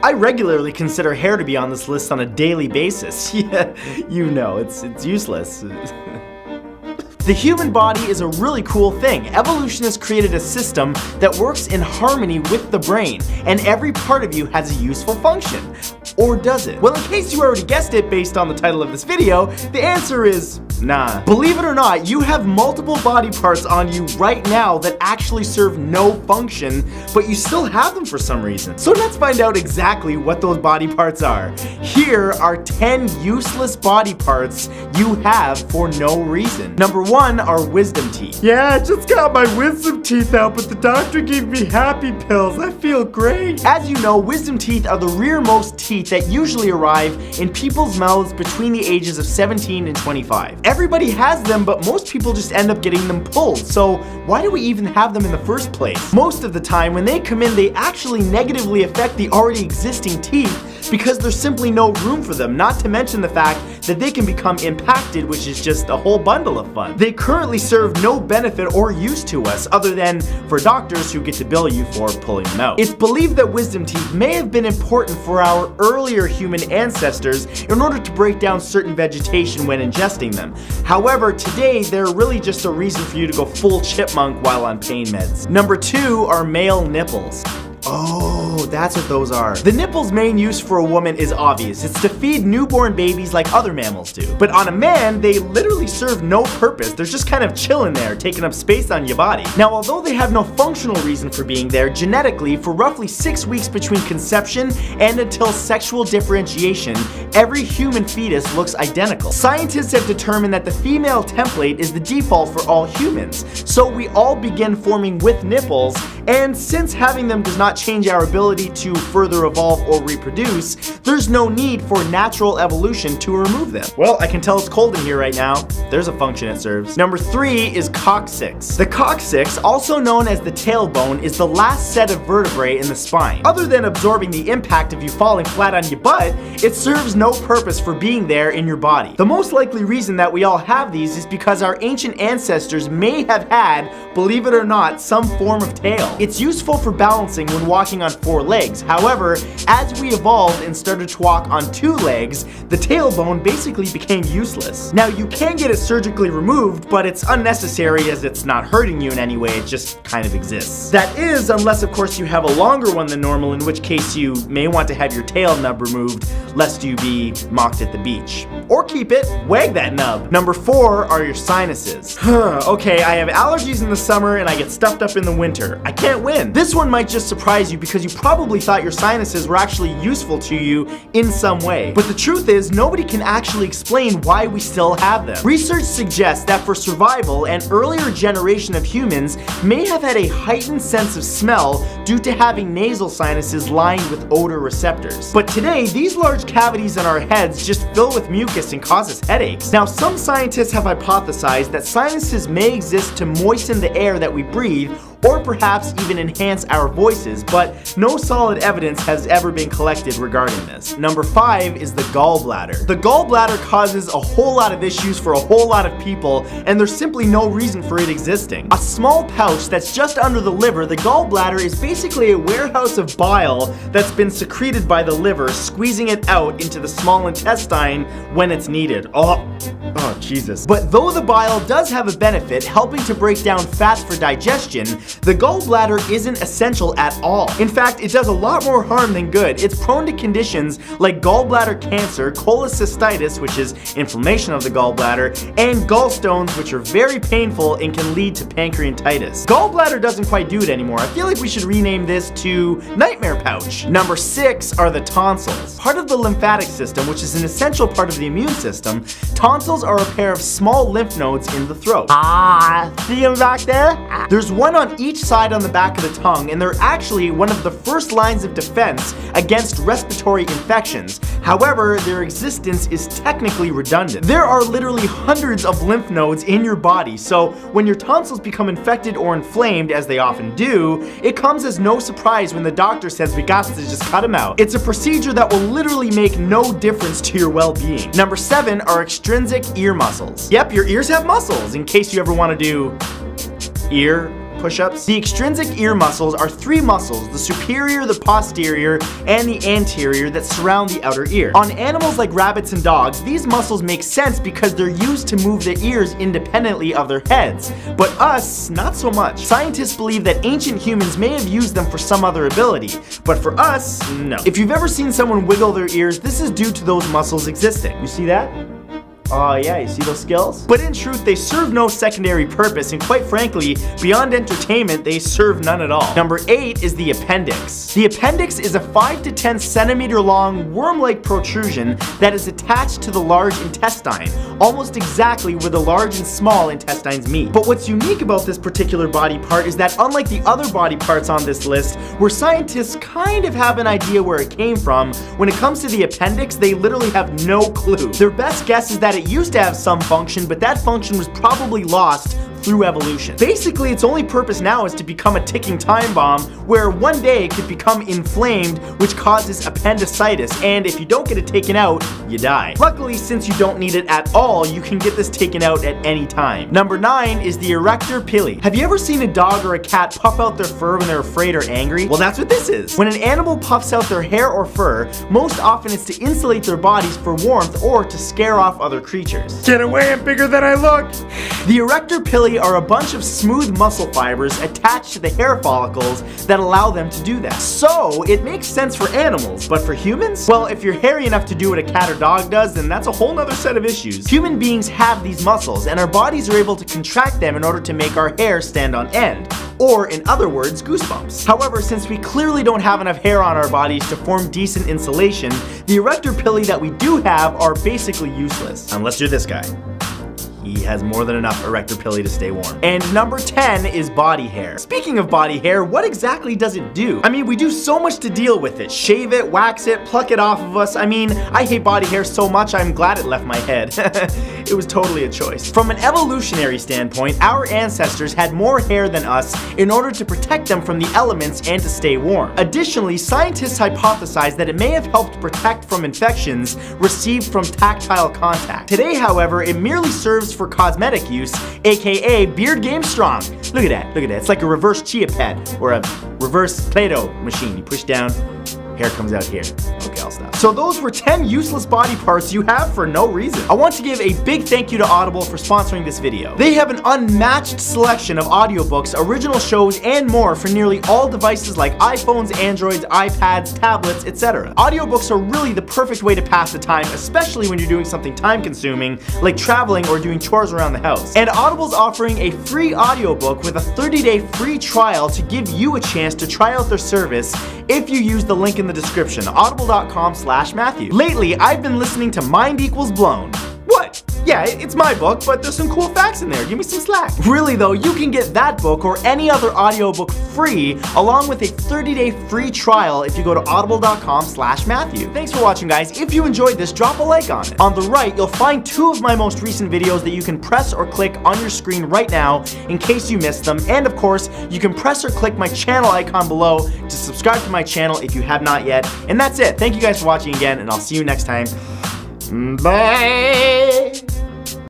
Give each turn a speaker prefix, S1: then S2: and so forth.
S1: I regularly consider hair to be on this list on a daily basis. Yeah, you know, it's useless. The human body is a really cool thing. Evolutionists created a system that works in harmony with the brain, and every part of you has a useful function. Or does it? Well, in case you already guessed it based on the title of this video, the answer is nah. Believe it or not, you have multiple body parts on you right now that actually serve no function, but you still have them for some reason. So let's find out exactly what those body parts are. Here are 10 useless body parts you have for no reason. Number 1 are wisdom teeth. Yeah, I just got my wisdom teeth out, but the doctor gave me happy pills. I feel great. As you know, wisdom teeth are the rearmost teeth that usually arrive in people's mouths between the ages of 17 and 25. Everybody has them, but most people just end up getting them pulled. So why do we even have them in the first place? Most of the time, when they come in, they actually negatively affect the already existing teeth because there's simply no room for them, not to mention the fact that they can become impacted, which is just a whole bundle of fun. They currently serve no benefit or use to us other than for doctors who get to bill you for pulling them out. It's believed that wisdom teeth may have been important for our earlier human ancestors in order to break down certain vegetation when ingesting them. However, today they're really just a reason for you to go full chipmunk while on pain meds. Number 2 are male nipples. Oh, that's what those are. The nipple's main use for a woman is obvious. It's to feed newborn babies like other mammals do. But on a man, they literally serve no purpose. They're just kind of chilling there, taking up space on your body. Now, although they have no functional reason for being there, genetically, for roughly 6 weeks between conception and until sexual differentiation, every human fetus looks identical. Scientists have determined that the female template is the default for all humans. So we all begin forming with nipples, and since having them does not change our ability to further evolve or reproduce, there's no need for natural evolution to remove them. Well, I can tell it's cold in here right now. There's a function it serves. Number 3 is coccyx. The coccyx, also known as the tailbone, is the last set of vertebrae in the spine. Other than absorbing the impact of you falling flat on your butt, it serves no purpose for being there in your body. The most likely reason that we all have these is because our ancient ancestors may have had, believe it or not, some form of tail. It's useful for balancing when walking on 4 legs. However, as we evolved and started to walk on 2 legs, the tailbone basically became useless. Now, you can get it surgically removed, but it's unnecessary as it's not hurting you in any way, it just kind of exists. That is, unless of course you have a longer one than normal, in which case you may want to have your tail nub removed, lest you be mocked at the beach. Or keep it, wag that nub. Number 4 are your sinuses. Okay, I have allergies in the summer and I get stuffed up in the winter. I can't win. This one might just surprise you because you probably thought your sinuses were actually useful to you in some way. But the truth is, nobody can actually explain why we still have them. Research suggests that for survival, an earlier generation of humans may have had a heightened sense of smell due to having nasal sinuses lined with odor receptors. But today, these large cavities in our heads just fill with mucus and cause us headaches. Now, some scientists have hypothesized that sinuses may exist to moisten the air that we breathe, or perhaps even enhance our voices, but no solid evidence has ever been collected regarding this. Number 5 is the gallbladder. The gallbladder causes a whole lot of issues for a whole lot of people, and there's simply no reason for it existing. A small pouch that's just under the liver, the gallbladder is basically a warehouse of bile that's been secreted by the liver, squeezing it out into the small intestine when it's needed. Oh, Jesus. But though the bile does have a benefit, helping to break down fats for digestion, the gallbladder isn't essential at all. In fact, it does a lot more harm than good. It's prone to conditions like gallbladder cancer, cholecystitis, which is inflammation of the gallbladder, and gallstones, which are very painful and can lead to pancreatitis. Gallbladder doesn't quite do it anymore. I feel like we should rename this to nightmare pouch. Number 6 are the tonsils. Part of the lymphatic system, which is an essential part of the immune system, tonsils are a pair of small lymph nodes in the throat. See them back there? There's one on each side on the back of the tongue, and they're actually one of the first lines of defense against respiratory infections. However, their existence is technically redundant. There are literally hundreds of lymph nodes in your body, so when your tonsils become infected or inflamed, as they often do, it comes as no surprise when the doctor says we got to just cut them out. It's a procedure that will literally make no difference to your well-being. Number 7 are extrinsic ear muscles. Yep, your ears have muscles, in case you ever want to do ear push-ups? The extrinsic ear muscles are three muscles, the superior, the posterior, and the anterior that surround the outer ear. On animals like rabbits and dogs, these muscles make sense because they're used to move their ears independently of their heads. But us, not so much. Scientists believe that ancient humans may have used them for some other ability, but for us, no. If you've ever seen someone wiggle their ears, this is due to those muscles existing. You see that? Oh yeah, you see those skills? But in truth, they serve no secondary purpose, and quite frankly, beyond entertainment, they serve none at all. Number 8 is the appendix. The appendix is a 5 to 10 centimeter long worm-like protrusion that is attached to the large intestine, almost exactly where the large and small intestines meet. But what's unique about this particular body part is that unlike the other body parts on this list, where scientists kind of have an idea where it came from, when it comes to the appendix, they literally have no clue. Their best guess is that it used to have some function, but that function was probably lost through evolution. Basically, its only purpose now is to become a ticking time bomb where one day it could become inflamed, which causes appendicitis, and if you don't get it taken out, you die. Luckily, since you don't need it at all, you can get this taken out at any time. Number 9 is the erector pili. Have you ever seen a dog or a cat puff out their fur when they're afraid or angry? Well, that's what this is. When an animal puffs out their hair or fur, most often it's to insulate their bodies for warmth or to scare off other creatures. Get away, I'm bigger than I look! The erector pili are a bunch of smooth muscle fibers attached to the hair follicles that allow them to do that. So, it makes sense for animals, but for humans? Well, if you're hairy enough to do what a cat or dog does, then that's a whole nother set of issues. Human beings have these muscles, and our bodies are able to contract them in order to make our hair stand on end. Or, in other words, goosebumps. However, since we clearly don't have enough hair on our bodies to form decent insulation, the erector pili that we do have are basically useless. And let's do this guy. He has more than enough erector pili to stay warm. And number 10 is body hair. Speaking of body hair, what exactly does it do? I mean, we do so much to deal with it. Shave it, wax it, pluck it off of us. I mean, I hate body hair so much I'm glad it left my head. It was totally a choice. From an evolutionary standpoint, our ancestors had more hair than us in order to protect them from the elements and to stay warm. Additionally, scientists hypothesize that it may have helped protect from infections received from tactile contact. Today, however, it merely serves for cosmetic use, aka beard game strong. Look at that, look at that. It's like a reverse Chia Pet or a reverse Play-Doh machine. You push down, hair comes out here. Okay, I'll stop. So those were 10 useless body parts you have for no reason. I want to give a big thank you to Audible for sponsoring this video. They have an unmatched selection of audiobooks, original shows, and more for nearly all devices like iPhones, Androids, iPads, tablets, etc. Audiobooks are really the perfect way to pass the time, especially when you're doing something time-consuming, like traveling or doing chores around the house. And Audible's offering a free audiobook with a 30-day free trial to give you a chance to try out their service if you use the link in the description, audible.com/Matthew. Lately, I've been listening to Mind Equals Blown. What? Yeah, it's my book, but there's some cool facts in there. Give me some slack. Really though, you can get that book or any other audiobook free, along with a 30-day free trial if you go to audible.com/Matthew. Thanks for watching, guys. If you enjoyed this, drop a like on it. On the right, you'll find 2 of my most recent videos that you can press or click on your screen right now in case you missed them. And of course, you can press or click my channel icon below to subscribe to my channel if you have not yet. And that's it. Thank you guys for watching again, and I'll see you next time. Bye!